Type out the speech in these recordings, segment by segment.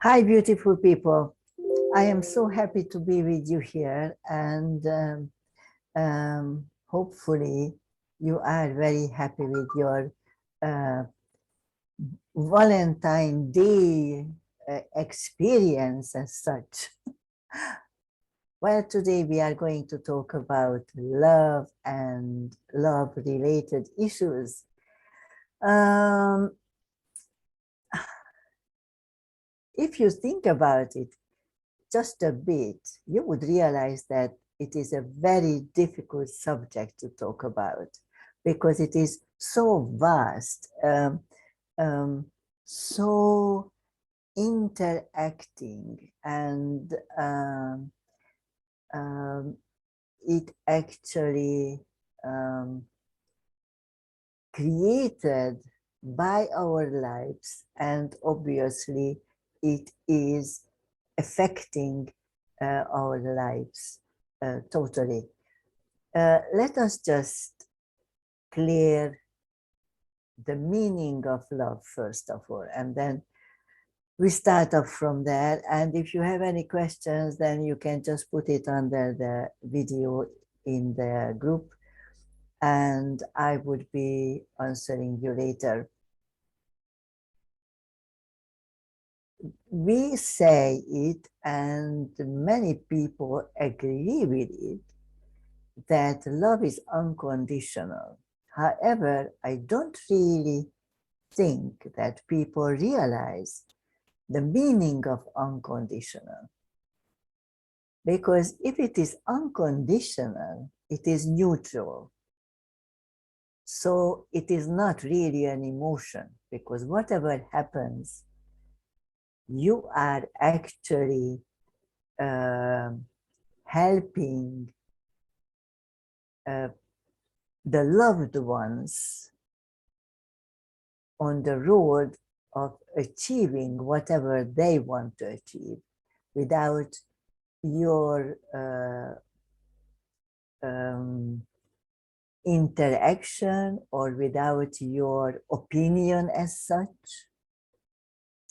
Hi, beautiful people. I am so happy to be with you here, and hopefully, you are very happy with your uh, Valentine Day experience as such. Well, today we are going to talk about love and love related issues. Um, if you think about it, just a bit, you would realize that it is a very difficult subject to talk about because it is so vast, um, so interacting, and um, it actually um, created by our lives, and obviously it is affecting our lives totally. Let us just clear the meaning of love first of all, and then we start up from there. And if you have any questions, then you can just put it under the video in the group, and I would be answering you later. We say it, and many people agree with it, that love is unconditional. However, I don't really think that people realize the meaning of unconditional. Because if it is unconditional, it is neutral. So it is not really an emotion, because whatever happens, you are actually helping the loved ones on the road of achieving whatever they want to achieve without your interaction or without your opinion as such.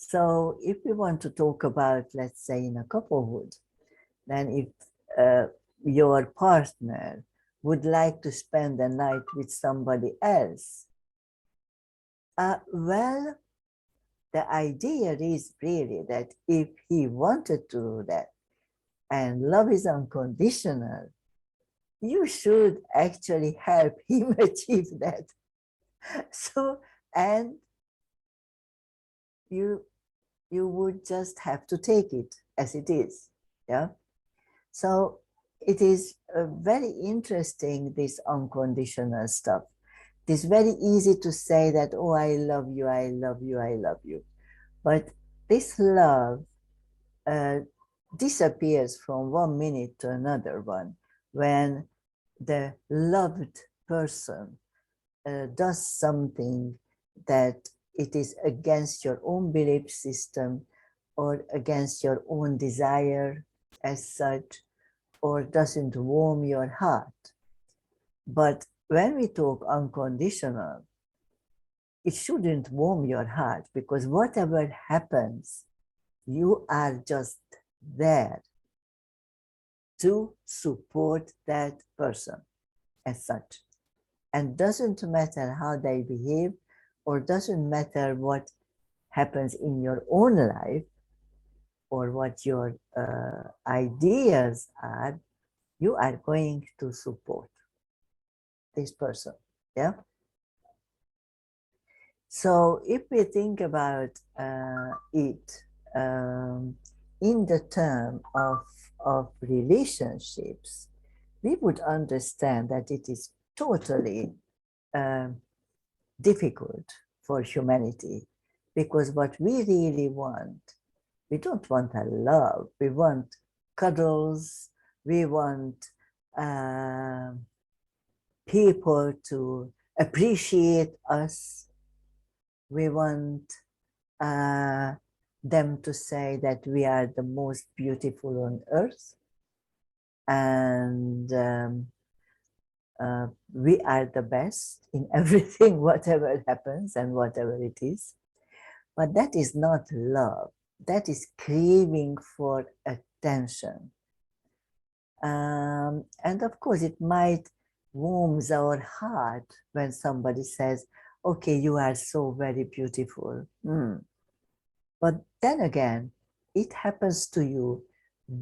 So if we want to talk about, let's say, in a couplehood, then if your partner would like to spend the night with somebody else, well, the idea is really that if he wanted to do that, and love is unconditional, you should actually help him achieve that. So, and you would just have to take it as it is. Yeah. So it is very interesting, this unconditional stuff. It is very easy to say that, oh, I love you, I love you, I love you. But this love disappears from one minute to another one when the loved person does something that it is against your own belief system or against your own desire as such, or doesn't warm your heart. But when we talk unconditional, it shouldn't warm your heart, because whatever happens, you are just there to support that person as such. And doesn't matter how they behave, or doesn't matter what happens in your own life or what your ideas are, you are going to support this person. Yeah. So if we think about it in the term of relationships, we would understand that it is totally difficult for humanity, because what we really want, we don't want a love, we want cuddles, we want people to appreciate us, we want them to say that we are the most beautiful on earth, and we are the best in everything, whatever happens and whatever it is. But that is not love. that is craving for attention. And of course, it might warms our heart when somebody says, okay, you are so very beautiful. But then again, it happens to you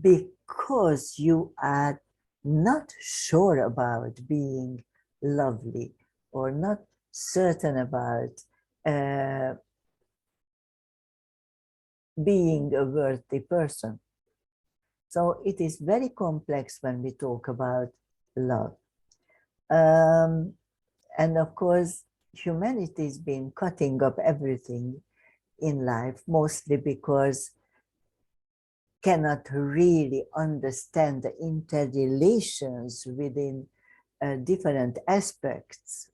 because you are not sure about being lovely or not certain about uh, being a worthy person. So it is very complex when we talk about love. And of course, humanity has been cutting up everything in life, mostly because cannot really understand the interrelations within different aspects.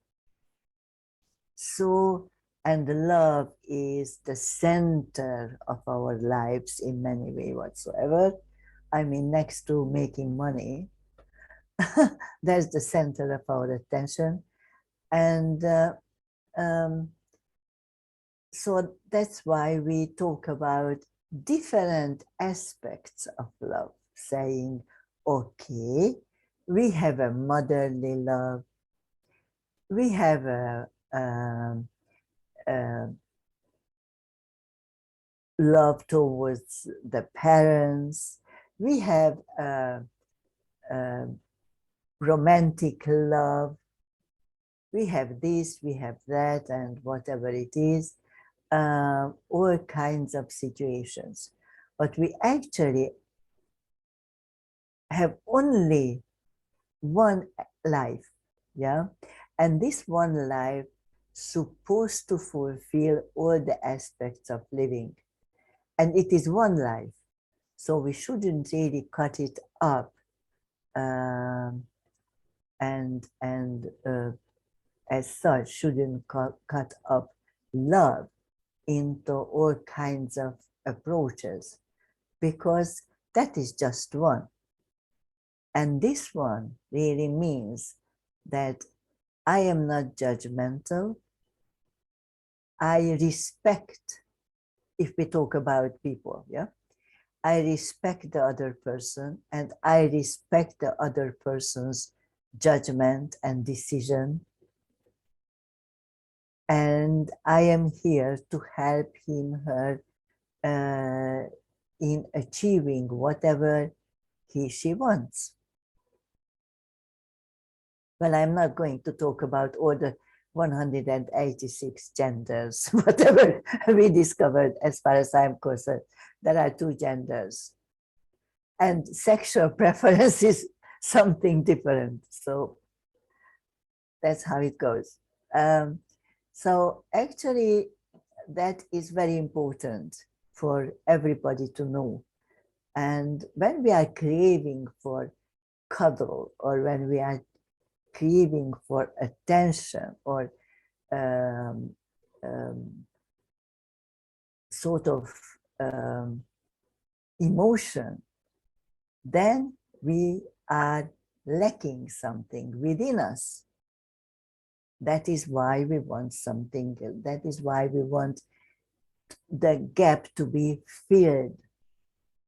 So, and love is the center of our lives in many ways whatsoever. I mean, next to making money, that's the center of our attention. And um, so that's why we talk about different aspects of love, saying, okay, we have a motherly love, we have a love towards the parents, we have a romantic love, we have this, we have that, and whatever it is, all kinds of situations. But we actually have only one life, yeah? And this one life supposed to fulfill all the aspects of living. And it is one life. So we shouldn't really cut it up and as such shouldn't cut up love into all kinds of approaches, because that is just one. And this one really means that I am not judgmental. I respect, if we talk about people, yeah? I respect the other person and I respect the other person's judgment and decision. And I am here to help him, her in achieving whatever she wants. Well, I'm not going to talk about all the 186 genders, whatever we discovered as far as I'm concerned. There are two genders. And sexual preference is something different. So that's how it goes. So actually, that is very important for everybody to know. And when we are craving for cuddle, or when we are craving for attention, or um, um, sort of emotion, then we are lacking something within us. That is why we want something, that is why we want the gap to be filled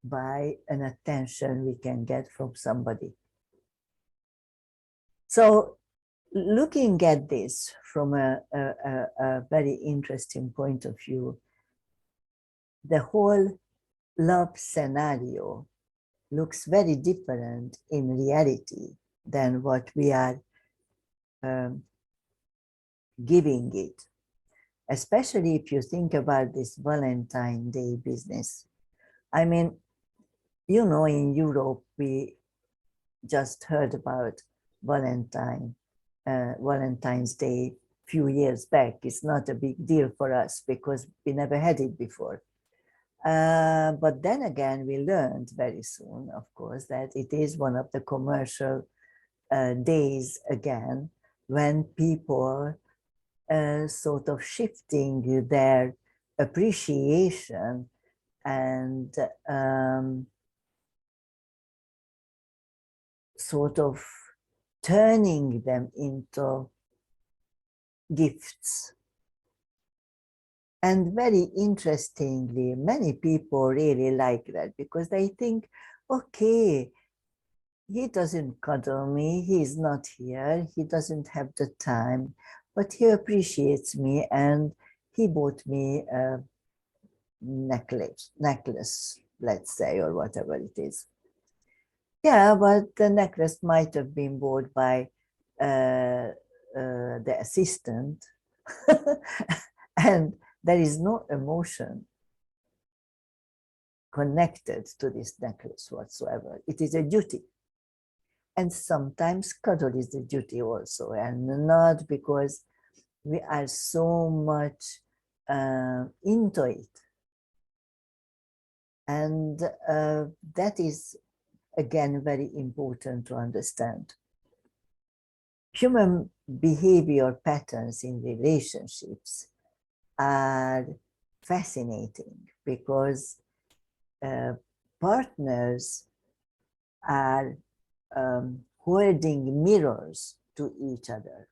by an attention we can get from somebody. So looking at this from a very interesting point of view, the whole love scenario looks very different in reality than what we are giving it. Especially if you think about this Valentine Day business. I mean, you know, in Europe, we just heard about Valentine's Day a few years back. It's not a big deal for us because we never had it before. But then again, we learned very soon, of course, that it is one of the commercial days again when people sort of shifting their appreciation and sort of turning them into gifts. And very interestingly, many people really like that because they think, okay, he doesn't cuddle me, he's not here, he doesn't have the time, but he appreciates me and he bought me a necklace, let's say, or whatever it is. Yeah, but the necklace might have been bought by the assistant, and there is no emotion connected to this necklace whatsoever. It is a duty. And sometimes cuddle is a duty also, and not because we are so much into it. And that is, again, very important to understand. Human behavior patterns in relationships are fascinating because partners are holding mirrors to each other.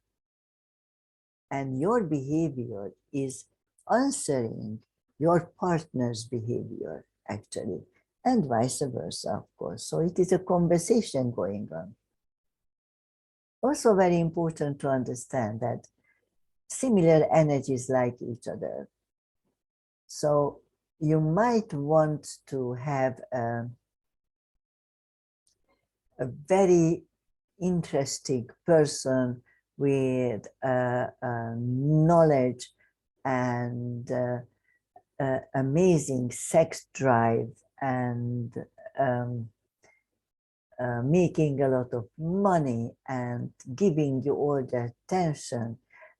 And your behavior is answering your partner's behavior, actually, and vice versa, of course. So it is a conversation going on. Also very important to understand that similar energies like each other. So you might want to have a very interesting person with knowledge and amazing sex drive and making a lot of money and giving you all the attention,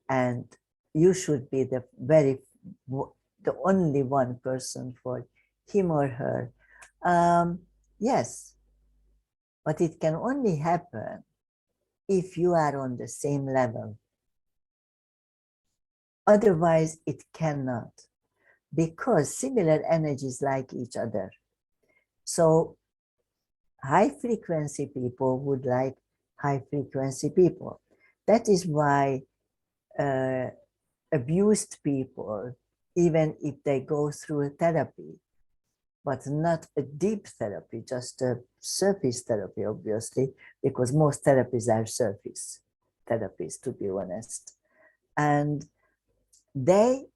and you should be the only one person for him or her. Yes, but it can only happen if you are on the same level. Otherwise, it cannot, because similar energies like each other. So high frequency people would like high frequency people. That is why abused people, even if they go through a therapy, but not a deep therapy, just a surface therapy, obviously, because most therapies are surface therapies, to be honest. And they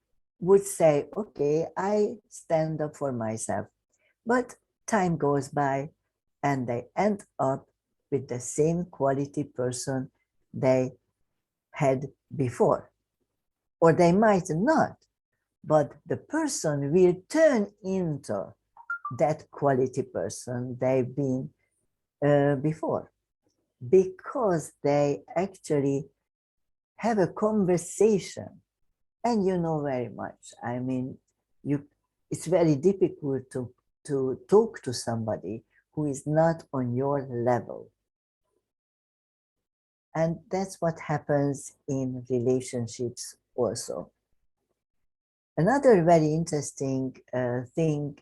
would say, okay, I stand up for myself. But time goes by and they end up with the same quality person they had before. Or they might not, but the person will turn into that quality person they've been before, because they actually have a conversation. And you know very much, I mean, it's very difficult to talk to somebody who is not on your level. And that's what happens in relationships also. Another very interesting thing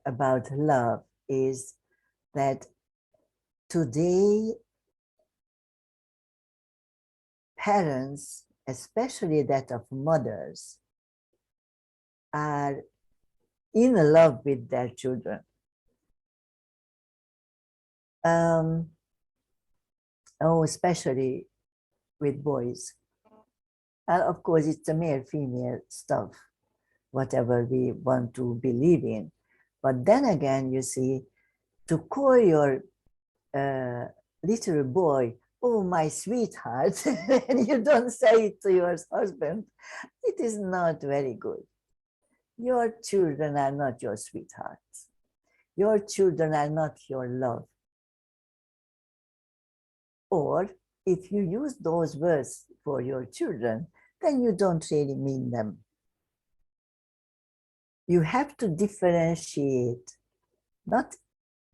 about love is that today parents, especially that of mothers, are in love with their children. Especially with boys. Of course, it's a male-female stuff, whatever we want to believe in. But then again, you see, to call your little boy, oh, my sweetheart, and you don't say it to your husband, it is not very good. Your children are not your sweethearts. Your children are not your love. Or if you use those words for your children, then you don't really mean them. You have to differentiate, not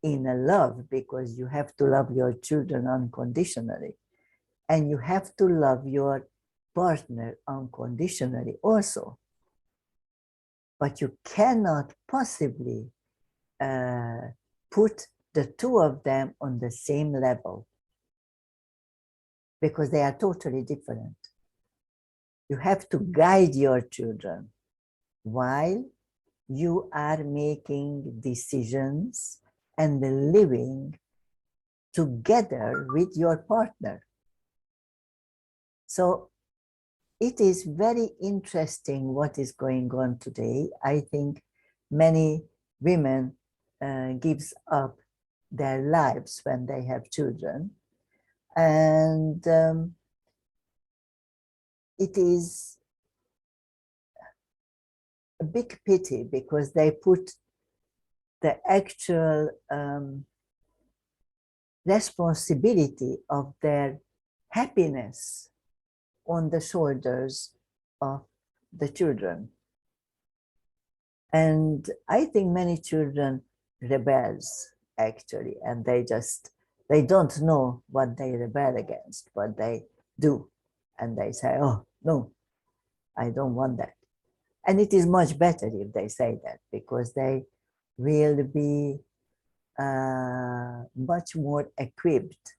in a love, because you have to love your children unconditionally, and you have to love your partner unconditionally also. But you cannot possibly put the two of them on the same level, because they are totally different. You have to guide your children. while you are making decisions and living together with your partner. So it is very interesting what is going on today. I think many women gives up their lives when they have children, and it is a big pity because they put the actual responsibility of their happiness on the shoulders of the children. And I think many children rebels actually, and they don't know what they rebel against, but they do. And they say, oh, no, I don't want that. And it is much better if they say that, because they will be much more equipped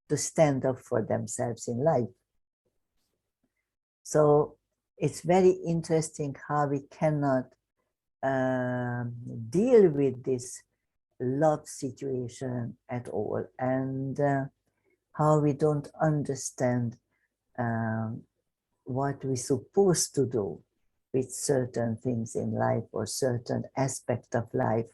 to stand up for themselves in life. So it's very interesting how we cannot deal with this love situation at all, and how we don't understand what we're supposed to do with certain things in life or certain aspect of life.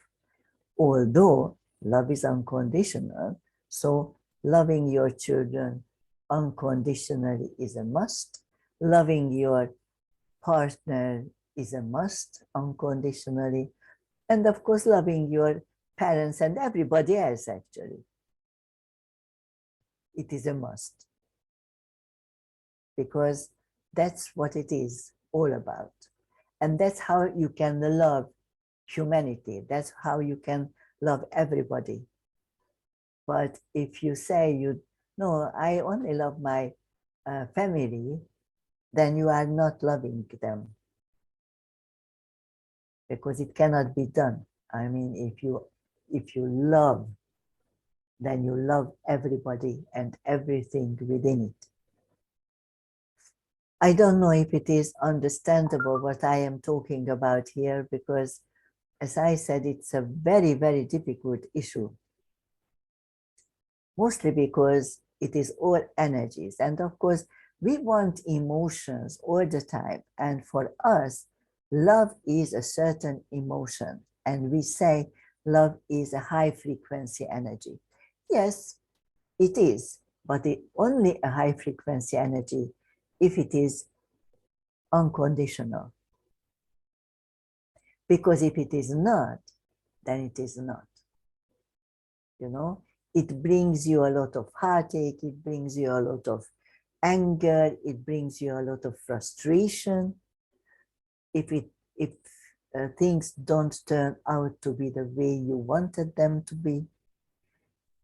Although love is unconditional, so loving your children unconditionally is a must. Loving your partner is a must unconditionally. And of course, loving your parents and everybody else, actually. It is a must. Because that's what it is all about. And that's how you can love humanity. That's how you can love everybody. But if you say, no, I only love my family, then you are not loving them. Because it cannot be done. I mean, if you love, then you love everybody and everything within it. I don't know if it is understandable what I am talking about here, because as I said, it's a very, very difficult issue. Mostly because it is all energies. And of course, we want emotions all the time. And for us, love is a certain emotion. And we say love is a high frequency energy. Yes, it is, but only a high frequency energy if it is unconditional. Because if it is not, then it is not. You know, it brings you a lot of heartache, it brings you a lot of anger, it brings you a lot of frustration. If things don't turn out to be the way you wanted them to be.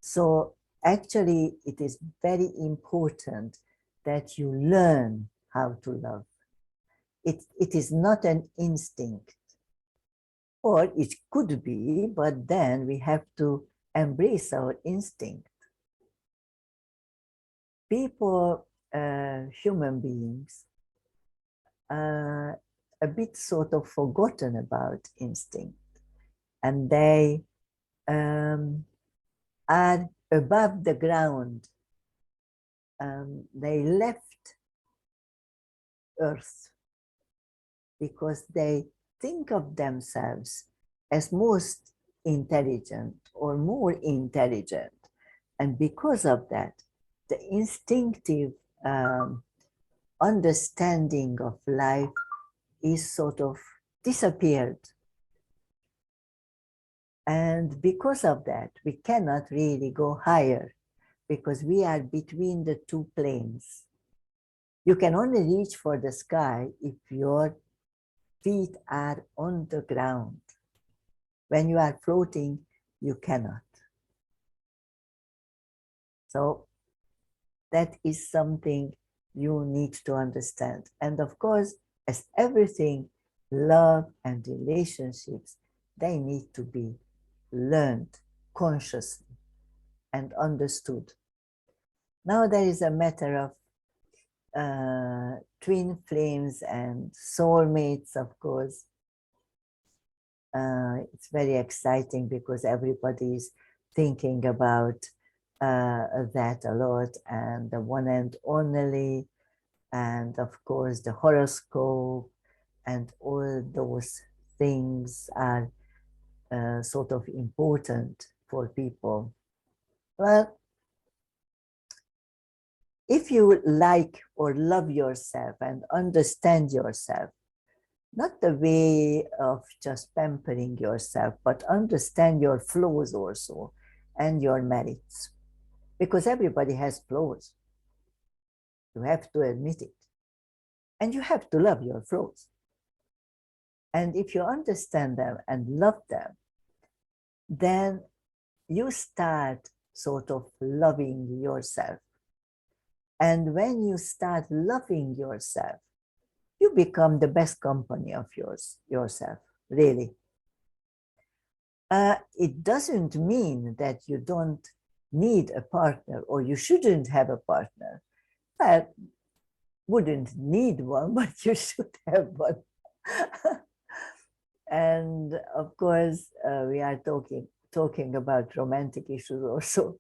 So actually, it is very important that you learn how to love. It is not an instinct, or it could be, but then we have to embrace our instinct. People, human beings, a bit sort of forgotten about instinct, and they are above the ground. They left Earth because they think of themselves as most intelligent or more intelligent. And because of that, the instinctive understanding of life is sort of disappeared. And because of that, we cannot really go higher because we are between the two planes. You can only reach for the sky if your feet are on the ground. When you are floating, you cannot. So that is something you need to understand. And of course, as everything, love and relationships, they need to be learned consciously and understood. Now there is a matter of twin flames and soulmates, of course. It's very exciting because everybody is thinking about that a lot, and the one and only, and of course the horoscope, and all those things are sort of important for people. Well, if you like or love yourself and understand yourself, not the way of just pampering yourself, but understand your flaws also and your merits, because everybody has flaws. You have to admit it, and you have to love your flaws. And if you understand them and love them, then you start sort of loving yourself. And when you start loving yourself, you become the best company of yourself, really. It doesn't mean that you don't need a partner or you shouldn't have a partner. I wouldn't need one, but you should have one. And of course, we are talking about romantic issues also.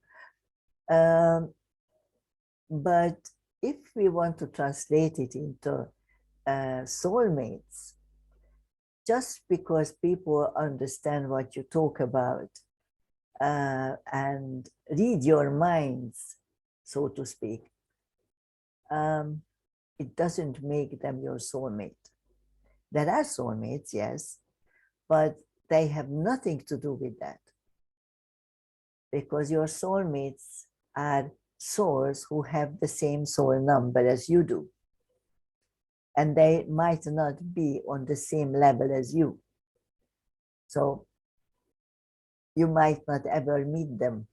But if we want to translate it into soulmates, just because people understand what you talk about and read your minds, so to speak, it doesn't make them your soulmate. There are soulmates, yes, but they have nothing to do with that, because your soulmates are souls who have the same soul number as you do, and they might not be on the same level as you. So you might not ever meet them.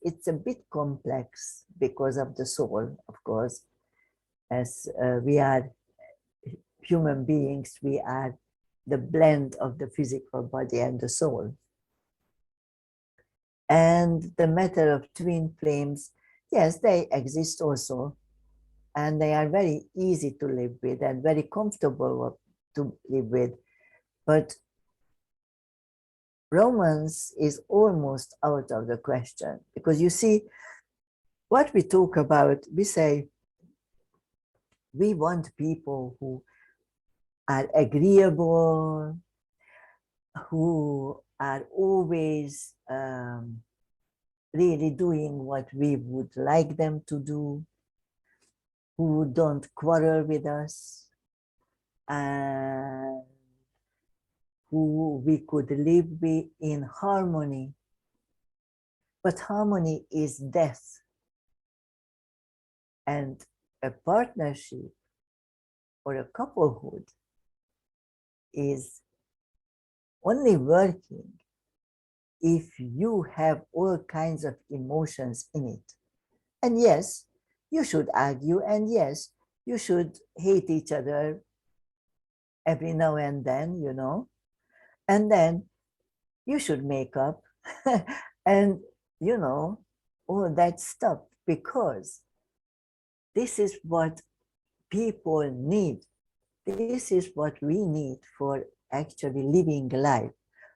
It's a bit complex because of the soul, of course. As we are human beings, we are the blend of the physical body and the soul. And the matter of twin flames, yes, they exist also, and they are very easy to live with and very comfortable to live with. But romance is almost out of the question, because you see, what we talk about, we say we want people who are agreeable, who are always really doing what we would like them to do, who don't quarrel with us, and who we could live with in harmony. But harmony is death. And a partnership or a couplehood is only working if you have all kinds of emotions in it. And yes, you should argue, and yes, you should hate each other every now and then, you know, and then you should make up and, you know, all that stuff, because this is what people need. This is what we need for actually living life.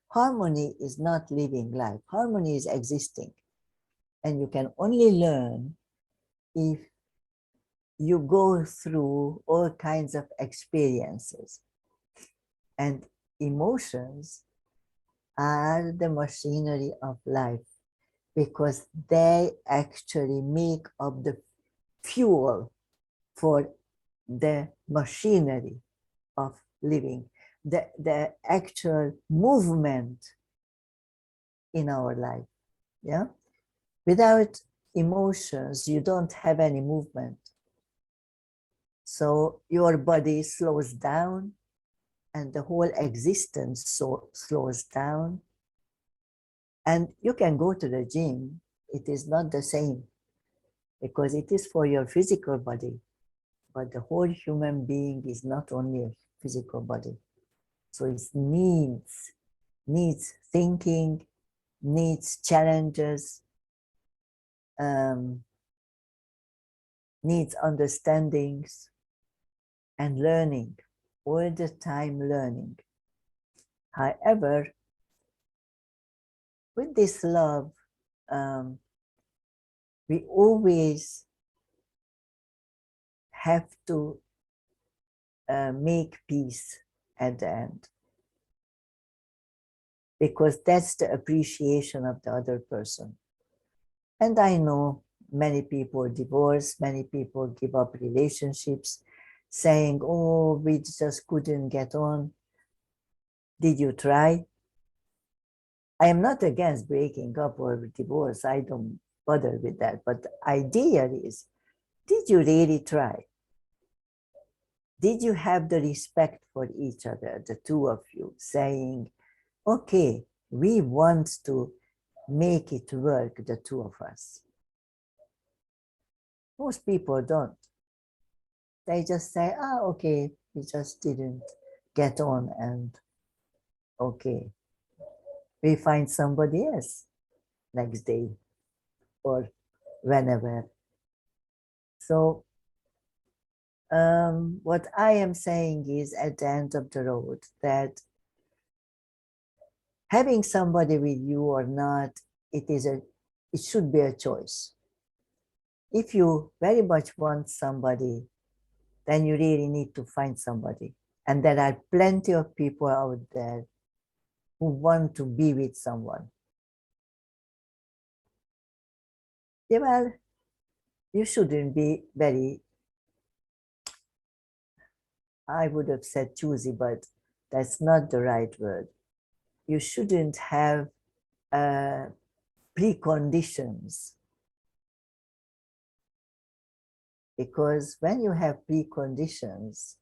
Harmony is not living life. Harmony is existing. And you can only learn if you go through all kinds of experiences. And emotions are the machinery of life, because they actually make up the fuel for the machinery of living, the actual movement in our life. Yeah. Without emotions, you don't have any movement. So your body slows down and the whole existence slows down. And you can go to the gym. It is not the same, because it is for your physical body. But the whole human being is not only a physical body. So it needs thinking, needs challenges, needs understandings and learning. all the time learning. However, with this love, we always have to make peace at the end, because that's the appreciation of the other person. And I know many people divorce, many people give up relationships, saying, oh, we just couldn't get on. Did you try? I am not against breaking up or divorce. I don't bother with that. But the idea is, did you really try? Did you have the respect for each other, the two of you, saying, okay, we want to make it work, the two of us? Most people don't. They just say, ah, okay, we just didn't get on, and okay, we find somebody else next day or whenever. So what I am saying is, at the end of the road, that having somebody with you or not, it should be a choice. If you very much want somebody, then you really need to find somebody. And there are plenty of people out there who want to be with someone. Yeah, well, you shouldn't be very, I would have said choosy, but that's not the right word. You shouldn't have preconditions, because when you have preconditions,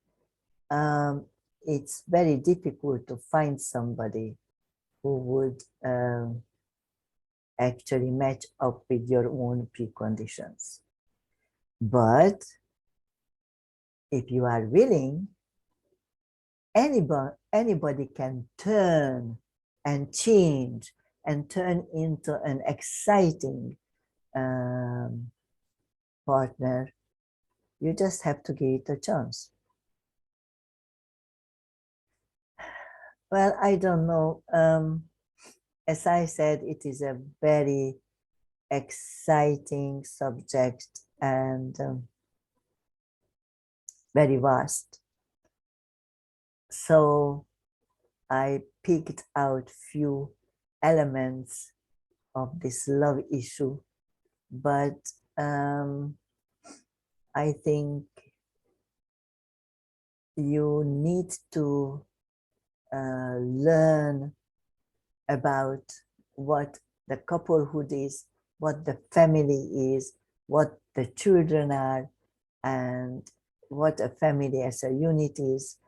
it's very difficult to find somebody who would actually match up with your own preconditions. But if you are willing, anybody can turn and change and turn into an exciting partner. You just have to give it a chance. Well, I don't know. As I said, it is a very exciting subject and very vast. So I picked out few elements of this love issue, but I think you need to learn about what the couplehood is, what the family is, what the children are, and what a family as a unit is,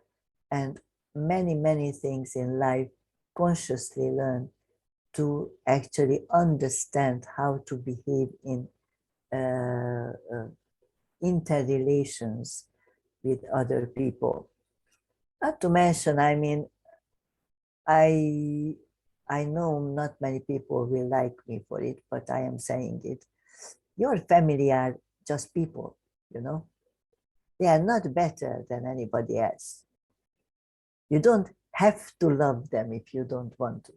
and many, many things in life. Consciously learn to actually understand how to behave in interrelations with other people. Not to mention, I mean, I know not many people will like me for it, but I am saying it. Your family are just people, you know. They are not better than anybody else. You don't have to love them if you don't want to.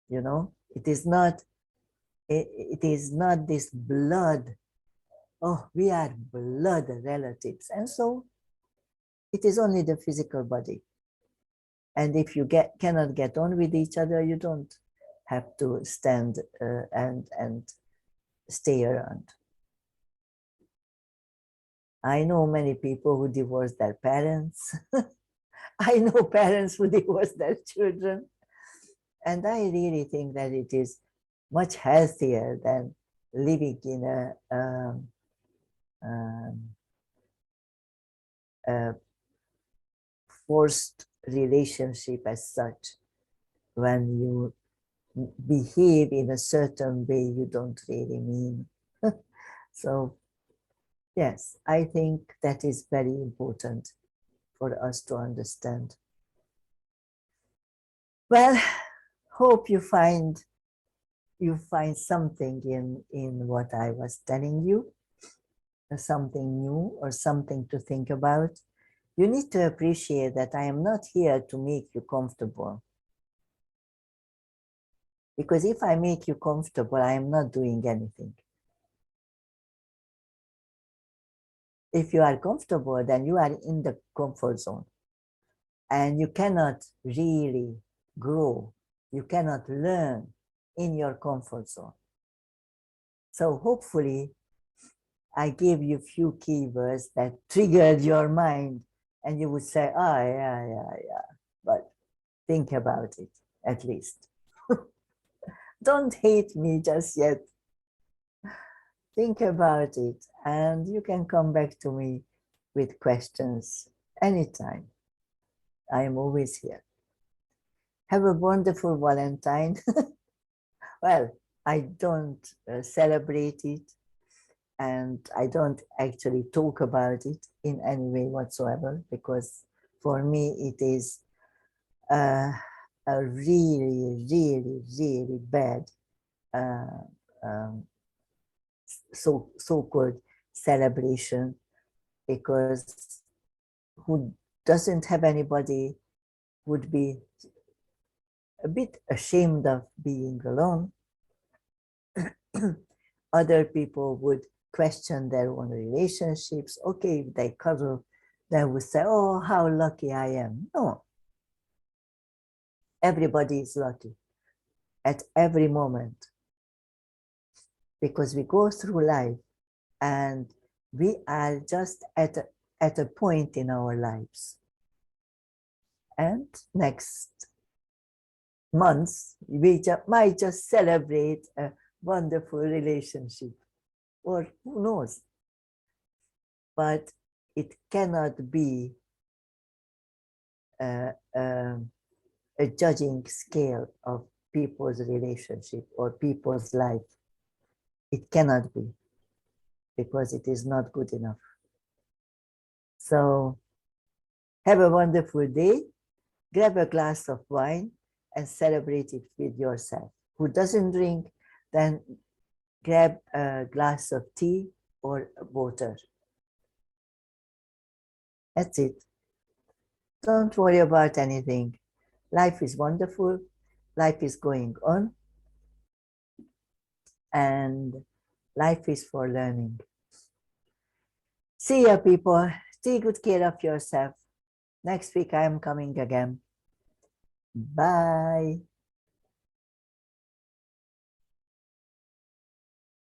You know, it is not this blood, oh, we are blood relatives, and so it is only the physical body. And if you cannot get on with each other, you don't have to stand and stay around. I know many people who divorce their parents. I know parents who divorce their children. And I really think that it is much healthier than living in a forced relationship as such. When you behave in a certain way you don't really mean. So yes, I think that is very important for us to understand. Well, hope you find something in what I was telling you. something new or something to think about, you need to appreciate that I am not here to make you comfortable. Because if I make you comfortable, I am not doing anything. If you are comfortable, then you are in the comfort zone. And you cannot really grow. You cannot learn in your comfort zone. So hopefully, I gave you a few keywords that triggered your mind, and you would say, oh, yeah. But think about it, at least. Don't hate me just yet. Think about it, and you can come back to me with questions anytime. I am always here. Have a wonderful Valentine. Well, I don't celebrate it, and I don't actually talk about it in any way whatsoever, because for me it is a really, really, really bad um, so-called celebration, because who doesn't have anybody would be a bit ashamed of being alone. Other people would question their own relationships. Okay, if they cuddle, they would say, oh, how lucky I am. No, everybody is lucky at every moment, because we go through life and we are just at a point in our lives. And next month, we might just celebrate a wonderful relationship, or who knows. But it cannot be a judging scale of people's relationship or people's life. It cannot be, because it is not good enough. So have a wonderful day. Grab a glass of wine and celebrate it with yourself. Who doesn't drink, then grab a glass of tea or water. That's it. Don't worry about anything. Life is wonderful. Life is going on. And life is for learning. See ya, people. Take good care of yourself. Next week I am coming again. Bye.